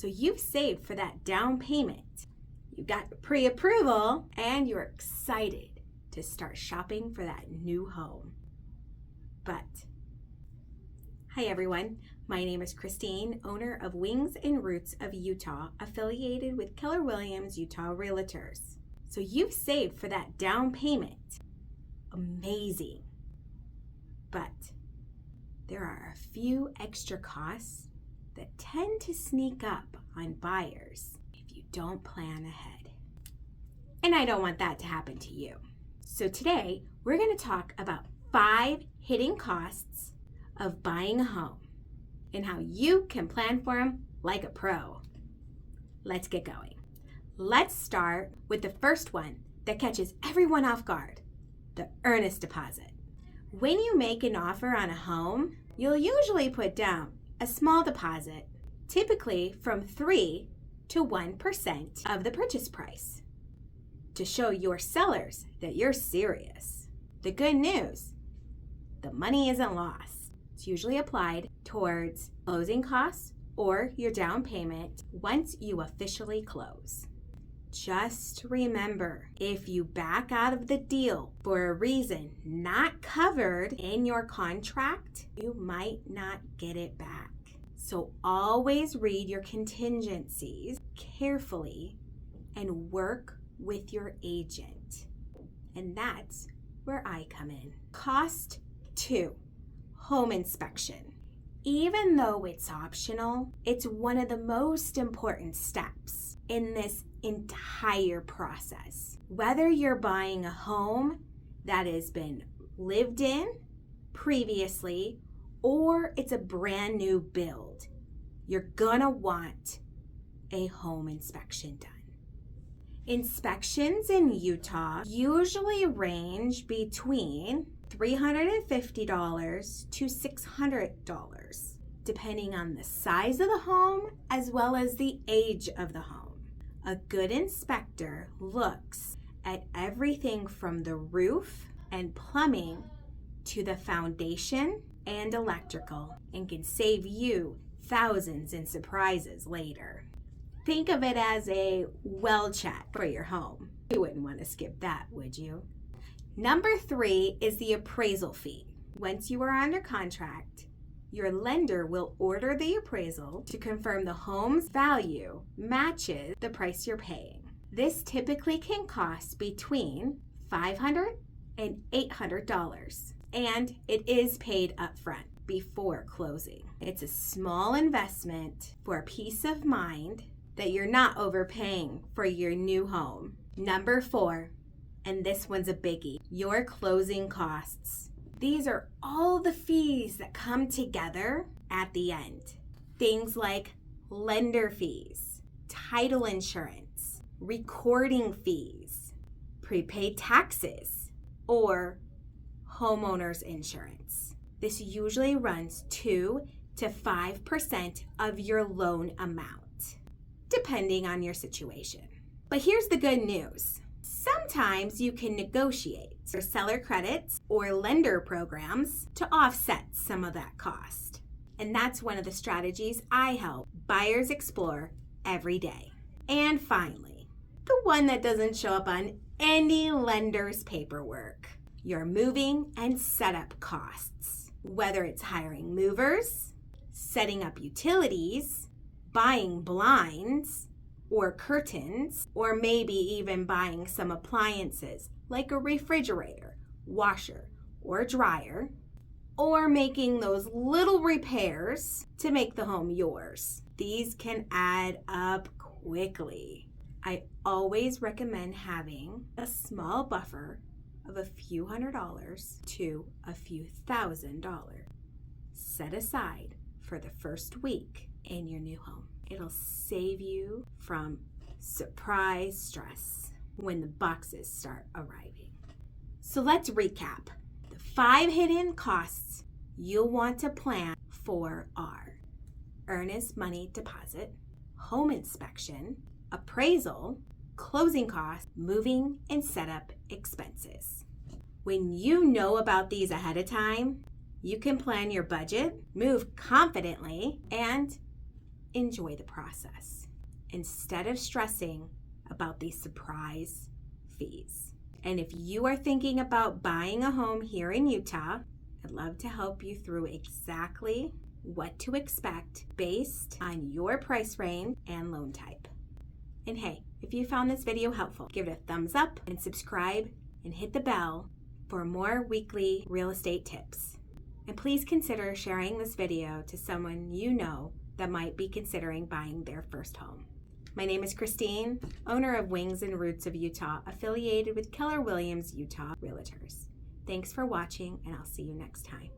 So you've saved for that down payment. You got pre-approval and you're excited to start shopping for that new home. But, hi everyone, my name is Christine, owner of Wings and Roots of Utah, affiliated with Keller Williams Utah Realtors. So you've saved for that down payment. Amazing. But there are a few extra costs that tend to sneak up on buyers if you don't plan ahead. And I don't want that to happen to you. So today we're going to talk about 5 hidden costs of buying a home and how you can plan for them like a pro. Let's get going. Let's start with the first one that catches everyone off guard, the earnest deposit. When you make an offer on a home, you'll usually put down a small deposit, typically from 3 to 1% of the purchase price, to show your sellers that you're serious. The good news, the money isn't lost. It's usually applied towards closing costs or your down payment once you officially close. Just remember, if you back out of the deal for a reason not covered in your contract, you might not get it back. So always read your contingencies carefully and work with your agent. And that's where I come in. Cost 2, home inspection. Even though it's optional, it's one of the most important steps in this entire process. Whether you're buying a home that has been lived in previously or it's a brand new build, you're gonna want a home inspection done. Inspections in Utah usually range between $350 to $600, depending on the size of the home as well as the age of the home. A good inspector looks at everything from the roof and plumbing to the foundation and electrical and can save you thousands in surprises later. Think of it as a well check for your home. You wouldn't want to skip that, would you? Number 3 is the appraisal fee. Once you are under contract, your lender will order the appraisal to confirm the home's value matches the price you're paying. This typically can cost between $500 and $800, and it is paid upfront before closing. It's a small investment for peace of mind that you're not overpaying for your new home. Number 4, and this one's a biggie, your closing costs. These are all the fees that come together at the end. Things like lender fees, title insurance, recording fees, prepaid taxes, or homeowner's insurance. This usually runs 2 to 5% of your loan amount, depending on your situation. But here's the good news. Sometimes you can negotiate for seller credits or lender programs to offset some of that cost. And that's one of the strategies I help buyers explore every day. And finally, the one that doesn't show up on any lender's paperwork, your moving and setup costs. Whether it's hiring movers, setting up utilities, buying blinds, or curtains, or maybe even buying some appliances like a refrigerator, washer, or dryer, or making those little repairs to make the home yours. These can add up quickly. I always recommend having a small buffer of a few $100s to a few $1,000s set aside for the first week in your new home. It'll save you from surprise stress when the boxes start arriving. So let's recap. The 5 hidden costs you'll want to plan for are earnest money deposit, home inspection, appraisal, closing costs, moving and setup expenses. When you know about these ahead of time, you can plan your budget, move confidently, and enjoy the process instead of stressing about these surprise fees. And if you are thinking about buying a home here in Utah, I'd love to help you through exactly what to expect based on your price range and loan type. And hey, if you found this video helpful, give it a thumbs up and subscribe and hit the bell for more weekly real estate tips. And please consider sharing this video to someone you know that might be considering buying their first home. My name is Christine, owner of Wings and Roots of Utah, affiliated with Keller Williams Utah Realtors. Thanks for watching, and I'll see you next time.